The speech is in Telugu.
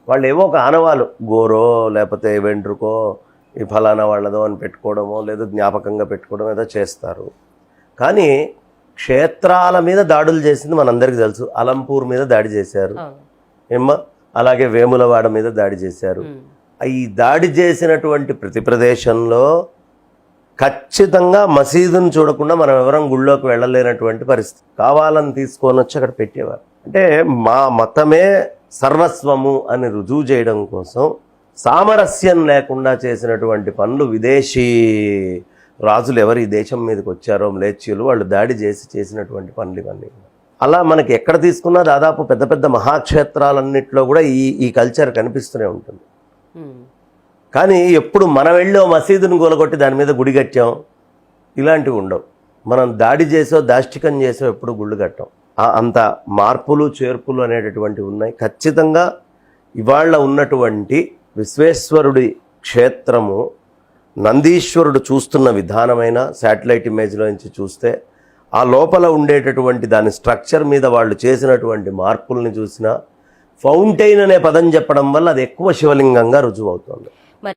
వాళ్ళు ఏవో ఒక ఆనవాలు గోరో లేకపోతే వెంట్రుకో ఈ ఫలానా వాళ్ళదో అని పెట్టుకోవడమో లేదా జ్ఞాపకంగా పెట్టుకోవడం ఏదో చేస్తారు. కానీ క్షేత్రాల మీద దాడులు చేసింది మనందరికీ తెలుసు. అలంపూర్ మీద దాడి చేశారు ఏమ్మా, అలాగే వేములవాడ మీద దాడి చేశారు. ఈ దాడి చేసినటువంటి ప్రతి ప్రదేశంలో ఖచ్చితంగా మసీదును చూడకుండా మనం ఎవరం గుళ్ళోకి వెళ్ళలేనటువంటి పరిస్థితి. కావాలని తీసుకొని వచ్చి అక్కడ పెట్టేవారు. అంటే మా మతమే సర్వస్వము అని రుజువు చేయడం కోసం సామరస్యం లేకుండా చేసినటువంటి పనులు విదేశీ రాజులు ఎవరు ఈ దేశం మీదకి వచ్చారో మ్లేచ్యులు వాళ్ళు దాడి చేసినటువంటి పనులు ఇవన్నీ. అలా మనకి ఎక్కడ తీసుకున్నా దాదాపు పెద్ద పెద్ద మహాక్షేత్రాలన్నింటిలో కూడా ఈ కల్చర్ కనిపిస్తూనే ఉంటుంది. కానీ ఎప్పుడు మనం వెళ్ళి మసీదును కూలగొట్టి దాని మీద గుడి కట్టాం ఇలాంటివి ఉండవు. మనం దాడి చేసో దాష్టికం చేసో ఎప్పుడు గుళ్ళు కట్టాం. అంత మార్పులు చేర్పులు అనేటటువంటివి ఉన్నాయి. ఖచ్చితంగా ఇవాళ ఉన్నటువంటి విశ్వేశ్వరుడి క్షేత్రము నందీశ్వరుడు చూస్తున్న విధానమైన శాటిలైట్ ఇమేజ్లో నుంచి చూస్తే ఆ లోపల ఉండేటటువంటి దాని స్ట్రక్చర్ మీద వాళ్ళు చేసినటువంటి మార్పుల్ని చూసినా ఫౌంటైన్ అనే పదం చెప్పడం వల్ల అది ఎక్కువ శివలింగంగా రుజువు అవుతుంది.